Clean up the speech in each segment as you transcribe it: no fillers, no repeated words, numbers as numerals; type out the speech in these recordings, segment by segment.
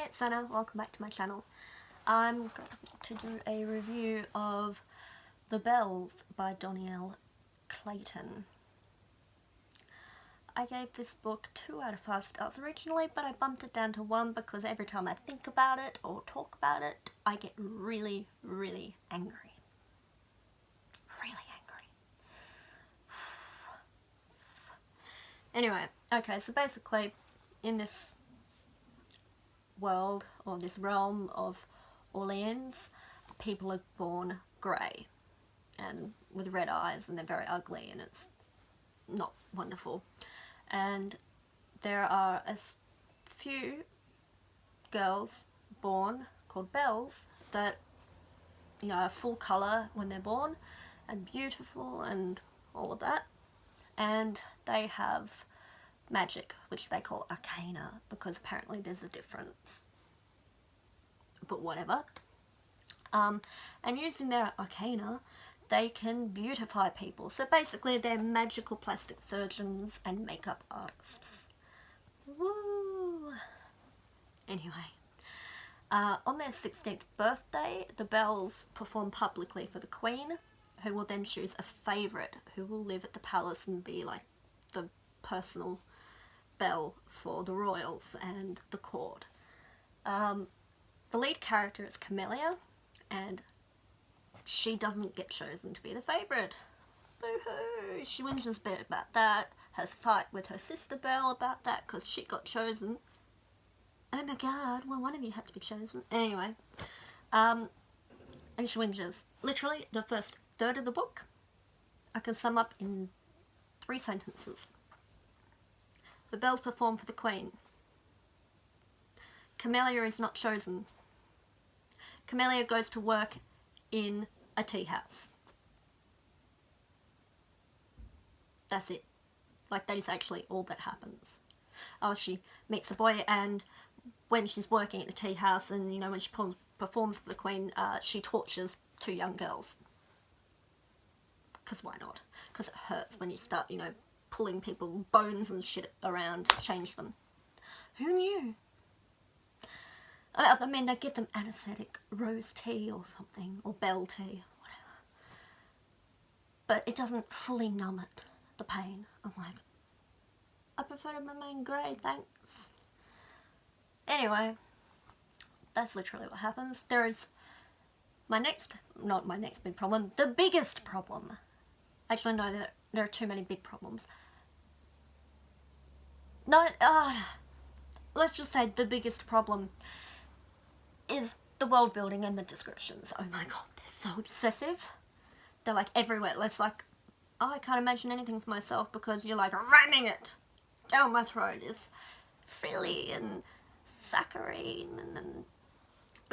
Hi, it's Anna. Welcome back to my channel. I'm going to do a review of The Bells by Dhonielle Clayton. I gave this book 2 out of 5 stars originally, but I bumped it down to 1 because every time I think about it or talk about it, I get really, really angry. Really angry. Anyway, okay, so basically, in this world, or this realm of Orleans, people are born grey and with red eyes, and they're very ugly, and it's not wonderful. And there are a few girls born called Bells that, you know, are full colour when they're born and beautiful and all of that, and they have magic, which they call arcana, because apparently there's a difference, but whatever. And using their arcana, they can beautify people. So basically they're magical plastic surgeons and makeup artists. Woo! Anyway, on their 16th birthday, the Bells perform publicly for the Queen, who will then choose a favourite who will live at the palace and be like the personal belle for the royals and the court. The lead character is Camellia, and she doesn't get chosen to be the favourite. Boo-hoo! She whinges a bit about that, has a fight with her sister Belle about that because she got chosen. Oh my god, well, one of you had to be chosen. Anyway, and she whinges. Literally, the first third of the book I can sum up in 3 sentences. The Bells perform for the Queen. Camellia is not chosen. Camellia goes to work in a tea house. That's it. Like, that is actually all that happens. Oh, she meets a boy, and when she's working at the tea house, and, you know, when she performs for the Queen, she tortures 2 young girls. Because why not? Because it hurts when you start, you know, pulling people's bones and shit around to change them. Who knew? I mean, they give them anaesthetic rose tea or something, or bell tea, whatever. But it doesn't fully numb it, the pain. I'm like, I prefer to remain grey, thanks. Anyway, that's literally what happens. There is not my next big problem, the biggest problem. Actually, no, there are too many big problems. No, let's just say the biggest problem is the world building and the descriptions. Oh my god, they're so excessive. They're like everywhere. It's like, oh, I can't imagine anything for myself because you're like ramming it down my throat. It's frilly and saccharine and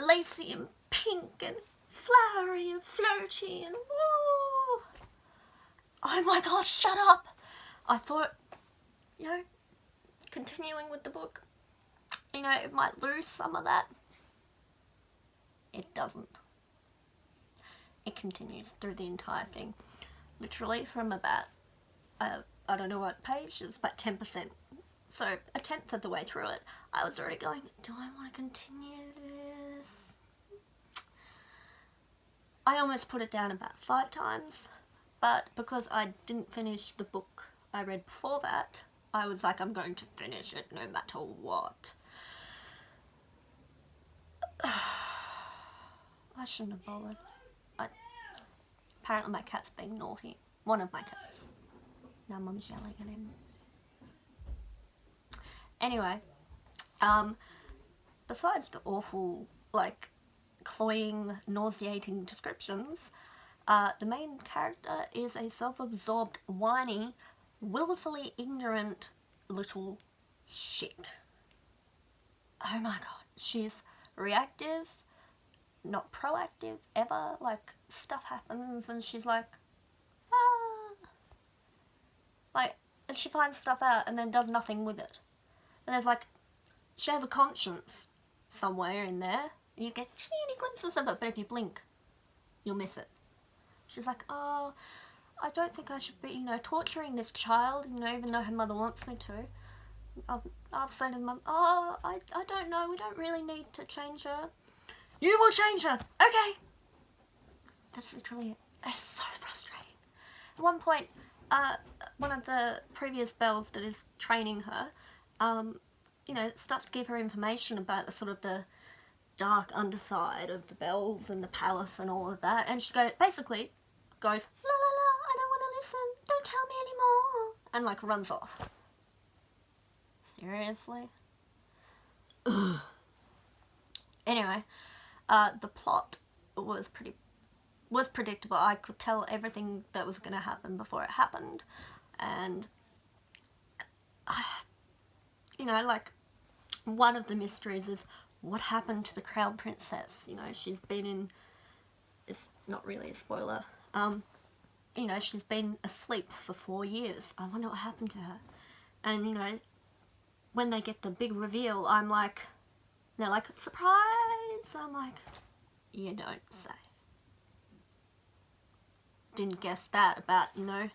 lacy and pink and flowery and floaty and woo. Oh my god, shut up. I thought, you know, continuing with the book, you know, it might lose some of that. It doesn't. It continues through the entire thing. Literally from about, I don't know what page, it's about 10%. So a 10th of the way through it, I was already going, do I want to continue this? I almost put it down about 5 times, but because I didn't finish the book I read before that, I was like, I'm going to finish it no matter what. I shouldn't have bothered. Apparently my cat's being naughty. One of my cats. Now Mum's yelling at him. Anyway, besides the awful, like, cloying, nauseating descriptions, the main character is a self-absorbed, whiny, willfully ignorant little shit. Oh my god, she's reactive, not proactive ever. Like, stuff happens and she's like, ah, like, and she finds stuff out and then does nothing with it. And there's like, she has a conscience somewhere in there. You get teeny glimpses of it, but if you blink, you'll miss it. She's like, oh, I don't think I should be, you know, torturing this child, you know, even though her mother wants me to. I've said to Mum, oh, I don't know, we don't really need to change her. You will change her, okay? That's literally it. It's so frustrating. At one point, one of the previous bells that is training her, you know, starts to give her information about the sort of the dark underside of the bells and the palace and all of that, and she basically goes, la la la, I don't want to listen, don't tell me anymore, and like runs off. Seriously? Ugh. Anyway, the plot was predictable. I could tell everything that was going to happen before it happened, and you know, like, one of the mysteries is what happened to the Crown Princess. You know, she's been in, it's not really a spoiler, you know, she's been asleep for 4 years. I wonder what happened to her. And you know, when they get the big reveal, I'm like, they're like, surprise! I'm like, you don't say. Didn't guess that about, you know,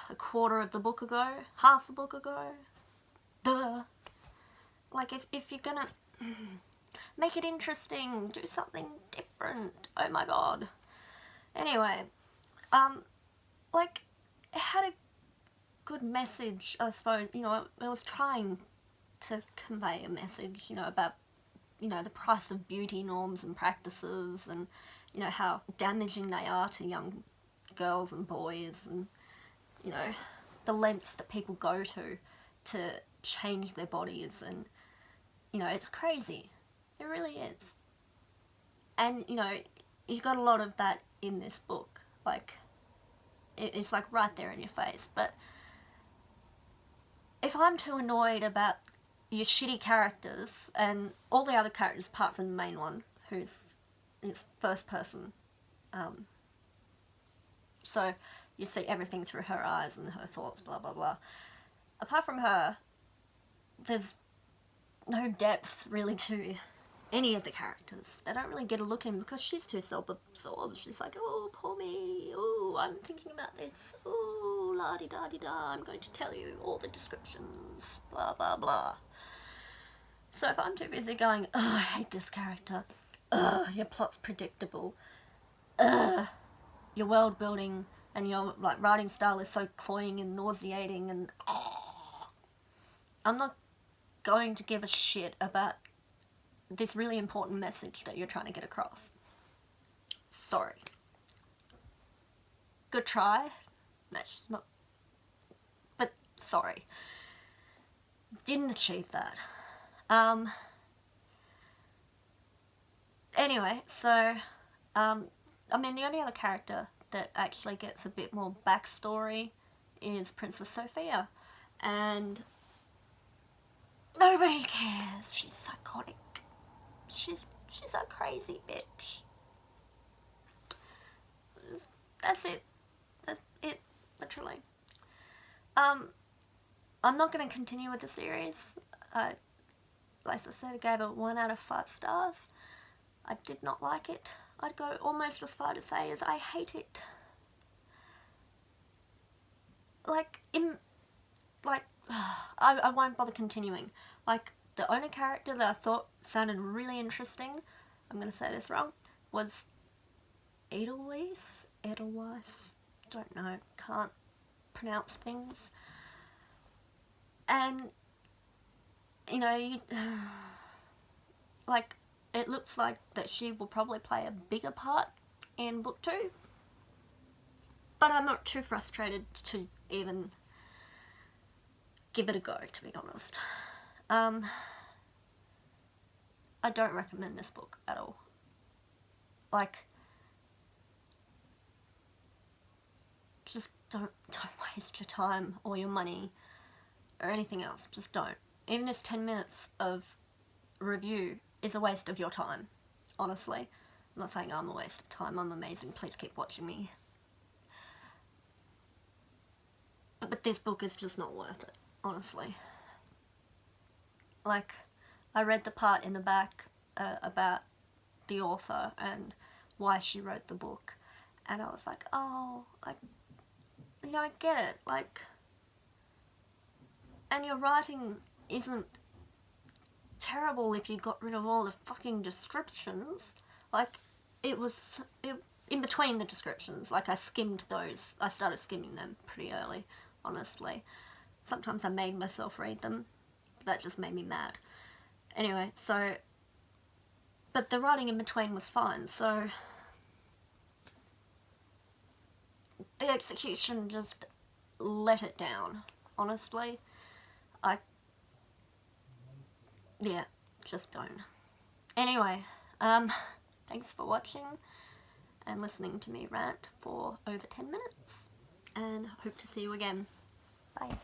a quarter of the book ago, half a book ago. Duh. Like, if you're gonna make it interesting, do something different. Oh my god. Anyway, like, it had a good message, I suppose. You know, it was trying to convey a message, you know, about, you know, the price of beauty norms and practices, and, you know, how damaging they are to young girls and boys, and, you know, the lengths that people go to change their bodies, and, you know, it's crazy. It really is. And, you know, you've got a lot of that in this book. Like, it's like right there in your face. But if I'm too annoyed about your shitty characters, and all the other characters apart from the main one, who's first person, so you see everything through her eyes and her thoughts, blah blah blah. Apart from her, there's no depth really to any of the characters. They don't really get a look in because she's too self-absorbed. She's like, oh, poor me, oh, I'm thinking about this, oh, la-di-da-di-da, I'm going to tell you all the descriptions, blah blah blah. So if I'm too busy going, oh, I hate this character, your plot's predictable, your world building and your like writing style is so cloying and nauseating, and I'm not going to give a shit about this really important message that you're trying to get across. Sorry. Good try. That's not... But, sorry. Didn't achieve that. Anyway, so, I mean, the only other character that actually gets a bit more backstory is Princess Sophia. And nobody cares. She's psychotic. She's a crazy bitch. That's it. That's it, literally. I'm not going to continue with the series. Like I said, I gave it 1 out of 5 stars. I did not like it. I'd go almost as far to say as I hate it. I won't bother continuing. Like, the only character that I thought sounded really interesting, I'm going to say this wrong, was Edelweiss? Don't know, can't pronounce things. And, you know, like, it looks like that she will probably play a bigger part in book 2. But I'm not too frustrated to even give it a go, to be honest. I don't recommend this book at all. Like, just don't waste your time or your money or anything else. Just don't. Even this 10 minutes of review is a waste of your time, honestly. I'm not saying I'm a waste of time. I'm amazing. Please keep watching me. But this book is just not worth it, honestly. Like, I read the part in the back about the author and why she wrote the book, and I was like, oh, you know, I get it. Like, And your writing isn't terrible if you got rid of all the fucking descriptions. Like, in between the descriptions, like I skimmed those. I started skimming them pretty early, honestly. Sometimes I made myself read them, but that just made me mad. Anyway, so, but the writing in between was fine, so the execution just let it down, honestly. Yeah, just don't. Anyway, thanks for watching and listening to me rant for over 10 minutes, and hope to see you again. Bye.